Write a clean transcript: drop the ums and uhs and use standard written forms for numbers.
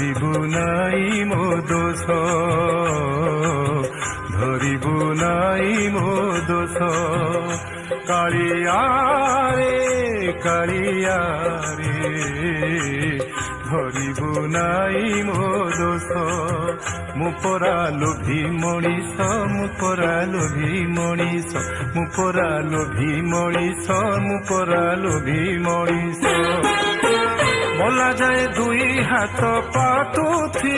ধরিবু নাই মো দোষ, ধরিবু নাই মো দোষ। কালিয়া রে কালিয়া রে, ধরিবু নাই মো দোষ। মু পরা লোভী মଣିଷ, মু পরা লোভী মଣିଷ, মু পরা লোভী মଣିଷ, মু পরা লোভী মଣିଷ। মଲା ଯାଏ ଦୁଇ ହାତ ପାତୁଥି